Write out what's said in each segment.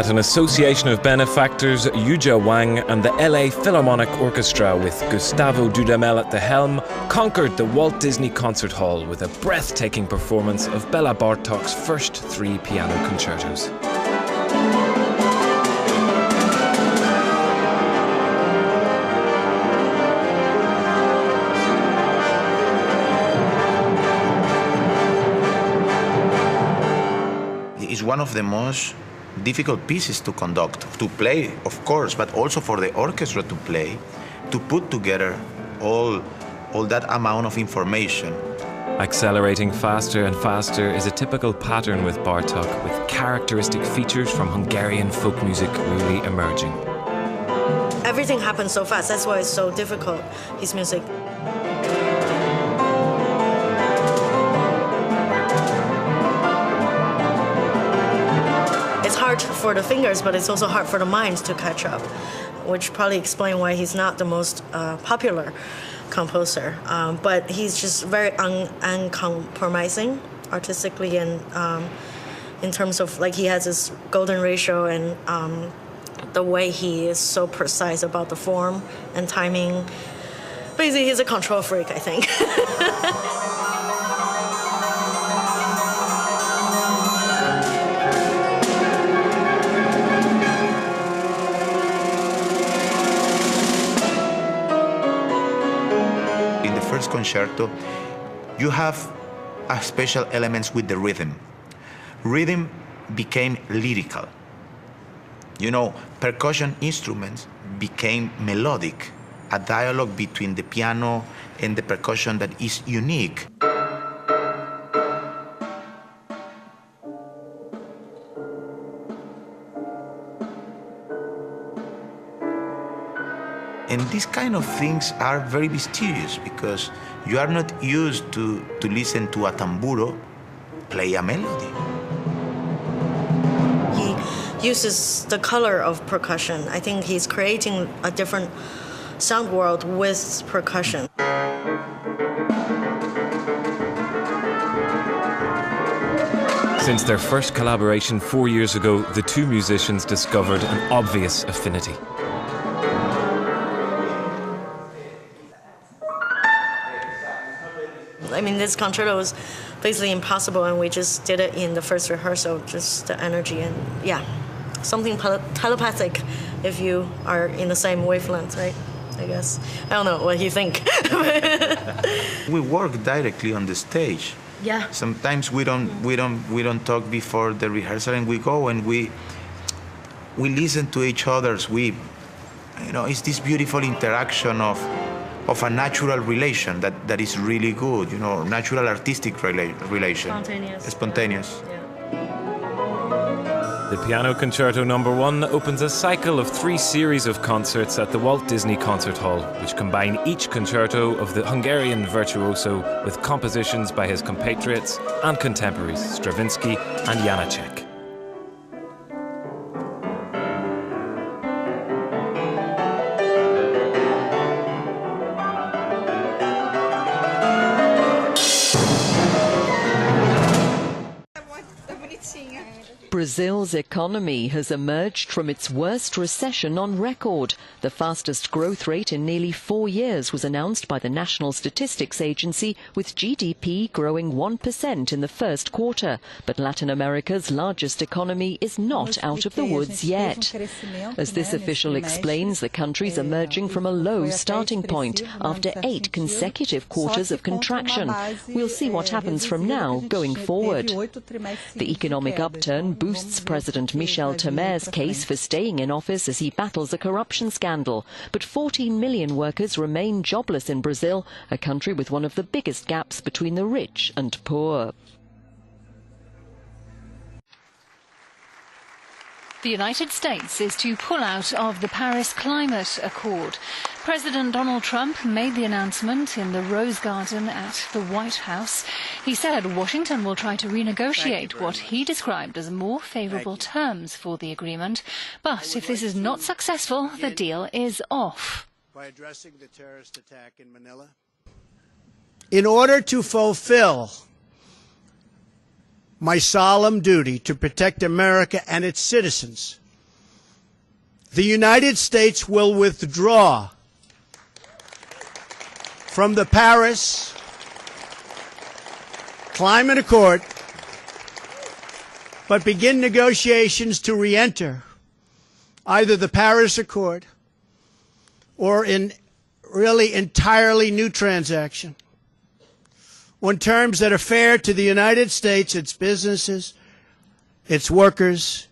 that an association of benefactors, Yuja Wang and the LA Philharmonic Orchestra with Gustavo Dudamel at the helm conquered the Walt Disney Concert Hall with a breathtaking performance of Bela Bartok's first 3 piano concertos. It's one of the most difficult pieces to conduct, to play, of course, but also for the orchestra to play, to put together all that amount of information. Accelerating faster and faster is a typical pattern with Bartok, with characteristic features from Hungarian folk music really emerging. Everything happens so fast, that's why it's so difficult, his music. It's hard for the fingers, but it's also hard for the mind to catch up, which probably explains why he's not the most popular composer. But he's just very uncompromising artistically, and in terms of, like, he has this golden ratio, and the way he is so precise about the form and timing. Basically, he's a control freak, I think. First concerto, you have special elements with the rhythm. Rhythm became lyrical. You know, percussion instruments became melodic, a dialogue between the piano and the percussion that is unique. And these kind of things are very mysterious because you are not used to listen to a tamburo play a melody. He uses the color of percussion. I think he's creating a different sound world with percussion. Since their first collaboration 4 years ago, the two musicians discovered an obvious affinity. I mean, this concerto was basically impossible, and we just did it in the first rehearsal, just the energy, and yeah, something telepathic if you are in the same wavelength, right? I guess. I don't know what you think. We work directly on the stage. Yeah. Sometimes we don't talk before the rehearsal, and we go and we listen to each other's. It's this beautiful interaction of a natural relation that is really good, natural artistic relation. Spontaneous. Yeah. The Piano Concerto No. 1 opens a cycle of 3 series of concerts at the Walt Disney Concert Hall, which combine each concerto of the Hungarian virtuoso with compositions by his compatriots and contemporaries, Stravinsky and Janacek. Brazil's economy has emerged from its worst recession on record. The fastest growth rate in nearly 4 years was announced by the National Statistics Agency, with GDP growing 1% in the first quarter. But Latin America's largest economy is not out of the woods yet. As this official explains, the country's emerging from a low starting point after 8 consecutive quarters of contraction. We'll see what happens from now going forward. The economic upturn boosts President Michel Temer's case for staying in office as he battles a corruption scandal. But 14 million workers remain jobless in Brazil, a country with one of the biggest gaps between the rich and poor. The United States is to pull out of the Paris Climate Accord. President Donald Trump made the announcement in the Rose Garden at the White House. He said Washington will try to renegotiate what he described as more favorable terms for the agreement. But if this is not successful, the deal is off. By addressing the terrorist attack in Manila, in order to fulfill my solemn duty to protect America and its citizens, the United States will withdraw from the Paris Climate Accord, but begin negotiations to re-enter either the Paris Accord or in really entirely new transaction on terms that are fair to the United States, its businesses, its workers,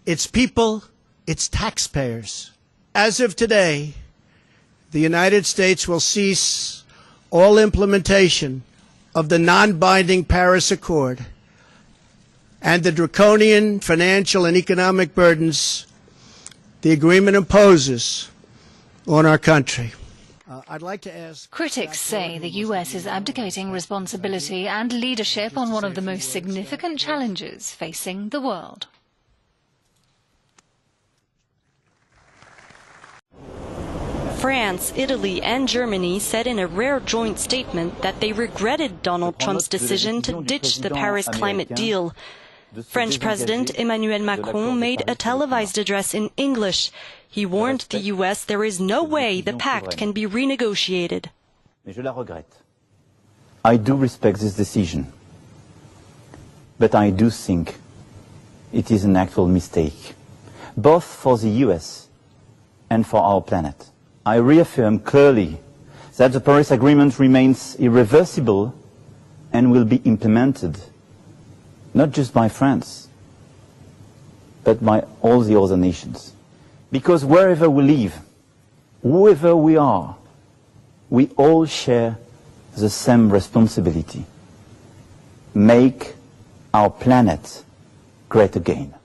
its people, its taxpayers. As of today, the United States will cease all implementation of the non-binding Paris Accord and the draconian financial and economic burdens the agreement imposes on our country. I'd like to ask... Critics say the US is abdicating responsibility and leadership on one of the most significant challenges facing the world. France, Italy and Germany said in a rare joint statement that they regretted Donald Trump's decision to ditch the Paris climate deal. French President Emmanuel Macron made a televised address in English. He warned the US there is no way the pact can be renegotiated. I do respect this decision, but I do think it is an actual mistake, both for the US and for our planet. I reaffirm clearly that the Paris Agreement remains irreversible and will be implemented, not just by France, but by all the other nations. Because wherever we live, whoever we are, we all share the same responsibility. Make our planet great again.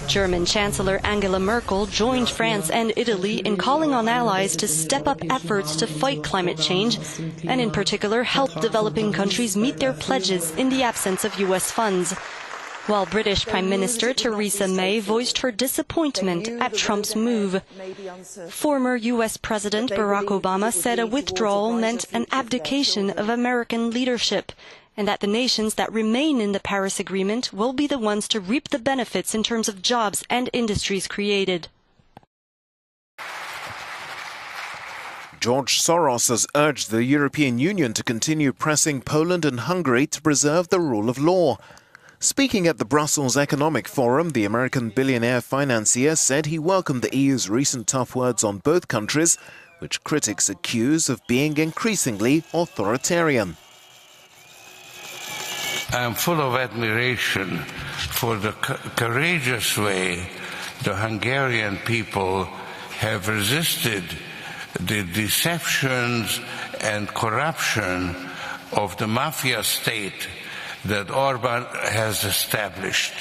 German Chancellor Angela Merkel joined France and Italy in calling on allies to step up efforts to fight climate change and in particular help developing countries meet their pledges in the absence of US funds. While British Prime Minister Theresa May voiced her disappointment at Trump's move. Former US President Barack Obama said a withdrawal meant an abdication of American leadership, and that the nations that remain in the Paris Agreement will be the ones to reap the benefits in terms of jobs and industries created. George Soros has urged the European Union to continue pressing Poland and Hungary to preserve the rule of law. Speaking at the Brussels Economic Forum, the American billionaire financier said he welcomed the EU's recent tough words on both countries, which critics accuse of being increasingly authoritarian. I am full of admiration for the courageous way the Hungarian people have resisted the deceptions and corruption of the mafia state that Orban has established.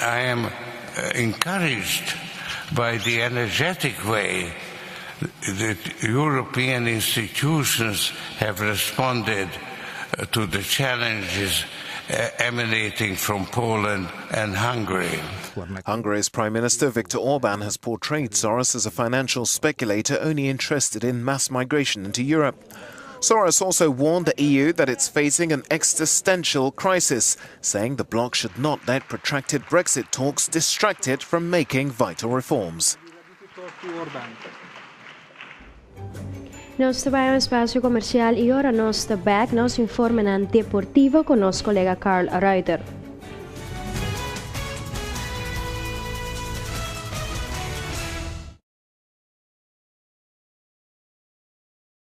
I am encouraged by the energetic way that European institutions have responded to the challenges emanating from Poland and Hungary. Hungary's Prime Minister Viktor Orban has portrayed Soros as a financial speculator only interested in mass migration into Europe. Soros also warned the EU that it's facing an existential crisis, saying the bloc should not let protracted Brexit talks distract it from making vital reforms. Nos va a un espacio comercial y ahora nos está back, nos informa en deportivo con nuestro colega Carl Reuter.